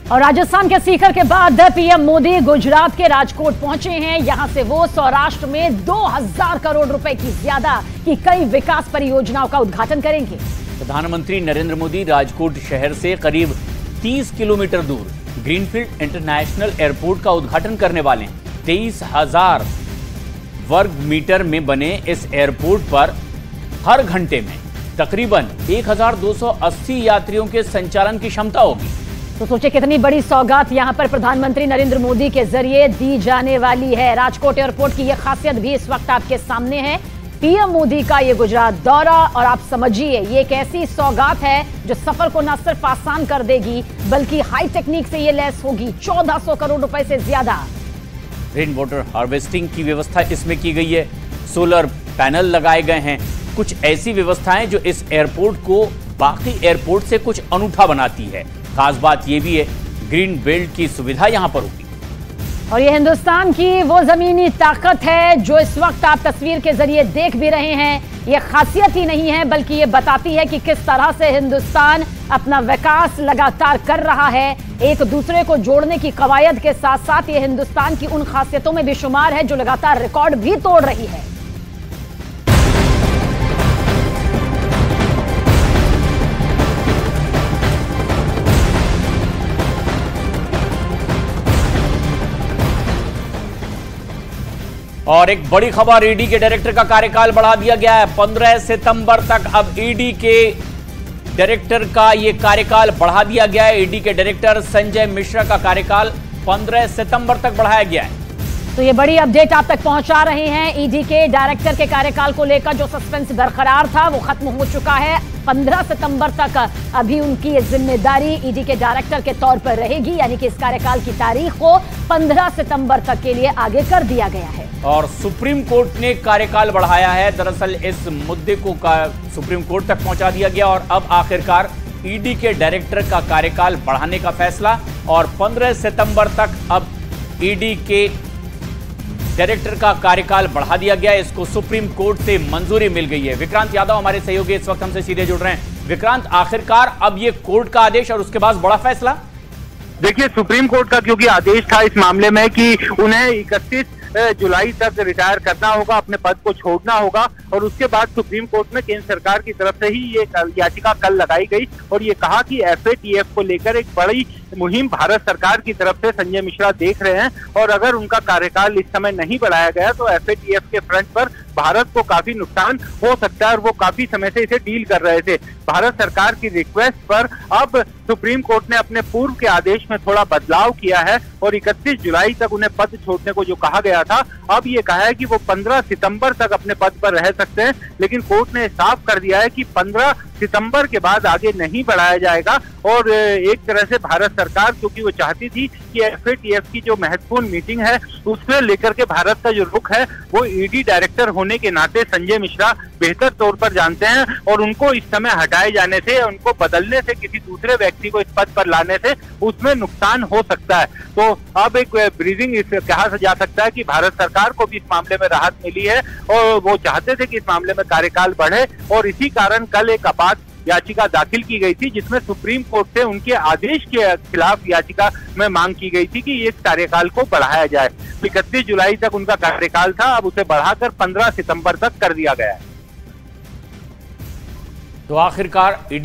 और राजस्थान के सीकर के बाद पीएम मोदी गुजरात के राजकोट पहुंचे हैं। यहां से वो सौराष्ट्र में 2000 करोड़ रुपए की ज्यादा की कई विकास परियोजनाओं का उद्घाटन करेंगे। प्रधानमंत्री नरेंद्र मोदी राजकोट शहर से करीब 30 किलोमीटर दूर ग्रीनफील्ड इंटरनेशनल एयरपोर्ट का उद्घाटन करने वाले हैं। 23,000 वर्ग मीटर में बने इस एयरपोर्ट पर हर घंटे में तकरीबन 1280 यात्रियों के संचालन की क्षमता होगी। तो सोचे कितनी बड़ी सौगात यहां पर प्रधानमंत्री नरेंद्र मोदी के जरिए दी जाने वाली है। राजकोट एयरपोर्ट की यह खासियत भी इस वक्त आपके सामने है। पीएम मोदी का ये गुजरात दौरा, और आप समझिए ये एक ऐसी सौगात है जो सफर को न सिर्फ आसान कर देगी बल्कि हाई टेक्निक से ये लैस होगी। 1400 करोड़ रुपए से ज्यादा रेन वाटर हार्वेस्टिंग की व्यवस्था इसमें की गई है। सोलर पैनल लगाए गए हैं। कुछ ऐसी व्यवस्थाएं जो इस एयरपोर्ट को बाकी एयरपोर्ट से कुछ अनूठा बनाती है। खास बात यह भी है, ग्रीन बेल्ट की सुविधा यहां पर होगी। और ये हिंदुस्तान की वो जमीनी ताकत है जो इस वक्त आप तस्वीर के जरिए देख भी रहे हैं। ये खासियत ही नहीं है बल्कि ये बताती है कि किस तरह से हिंदुस्तान अपना विकास लगातार कर रहा है। एक दूसरे को जोड़ने की कवायद के साथ साथ ये हिंदुस्तान की उन खासियतों में भी शुमार है जो लगातार रिकॉर्ड भी तोड़ रही है। और एक बड़ी खबर, ईडी के डायरेक्टर का कार्यकाल बढ़ा दिया गया है। 15 सितंबर तक अब ईडी के डायरेक्टर का यह कार्यकाल बढ़ा दिया गया है। ईडी के डायरेक्टर संजय मिश्रा का कार्यकाल 15 सितंबर तक बढ़ाया गया है। तो ये बड़ी अपडेट आप तक पहुंचा रहे हैं। ईडी के डायरेक्टर के कार्यकाल को लेकर जो सस्पेंस बरकरार था वो खत्म हो चुका है। 15 सितंबर तक अभी उनकी ये जिम्मेदारी ईडी के डायरेक्टर के तौर पर रहेगी, यानी कि इस कार्यकाल की तारीख को 15 सितंबर तक के लिए आगे कर दिया गया है। और सुप्रीम कोर्ट ने कार्यकाल बढ़ाया है। दरअसल इस मुद्दे को सुप्रीम कोर्ट तक पहुंचा दिया गया और अब आखिरकार ईडी के डायरेक्टर का कार्यकाल बढ़ाने का फैसला, और 15 सितंबर तक अब ईडी के डायरेक्टर का कार्यकाल बढ़ा दिया गया। इसको सुप्रीम कोर्ट से मंजूरी मिल गई है। विक्रांत यादव हमारे सहयोगी इस वक्त हमसे सीधे जुड़ रहे हैं। विक्रांत, आखिरकार अब ये कोर्ट का आदेश और उसके बाद बड़ा फैसला। देखिए, सुप्रीम कोर्ट का क्योंकि आदेश था इस मामले में कि उन्हें 31 जुलाई तक रिटायर करना होगा, अपने पद को छोड़ना होगा, और उसके बाद सुप्रीम कोर्ट में केंद्र सरकार की तरफ से ही ये याचिका कल लगाई गई और ये कहा कि एफएटीएफ को लेकर एक बड़ी मुहिम भारत सरकार की तरफ से संजय मिश्रा देख रहे हैं, और अगर उनका कार्यकाल इस समय नहीं बढ़ाया गया तो एफएटीएफ के फ्रंट पर भारत को काफी नुकसान हो सकता है, और वो काफी समय से इसे डील कर रहे थे। भारत सरकार की रिक्वेस्ट पर अब सुप्रीम कोर्ट ने अपने पूर्व के आदेश में थोड़ा बदलाव किया है और 31 जुलाई तक उन्हें पद छोड़ने को जो कहा गया था, अब ये कहा है कि वो 15 सितंबर तक अपने पद पर रह सकते हैं। लेकिन कोर्ट ने साफ कर दिया है कि 15 सितंबर के बाद आगे नहीं बढ़ाया जाएगा। और एक तरह से भारत सरकार, क्योंकि वो चाहती थी कि एफएटीएफ की जो महत्वपूर्ण मीटिंग है उसमें लेकर के भारत का जो रुख है वो ईडी डायरेक्टर होने के नाते संजय मिश्रा बेहतर तौर पर जानते हैं, और उनको इस समय हटाए जाने से, उनको बदलने से, किसी दूसरे व्यक्ति को इस पद पर लाने से उसमें नुकसान हो सकता है। तो अब एक ब्रीजिंग कहा जा सकता है कि भारत सरकार को भी इस मामले में राहत मिली है और वो चाहते थे कि इस मामले में कार्यकाल बढ़े, और इसी कारण कल एक आपात याचिका दाखिल की गई थी जिसमें सुप्रीम कोर्ट से उनके आदेश के खिलाफ याचिका में मांग की गई थी कि इस कार्यकाल को बढ़ाया जाए। 31 जुलाई तक उनका कार्यकाल था, अब उसे बढ़ाकर 15 सितंबर तक कर दिया गया है। तो आखिरकार ईडी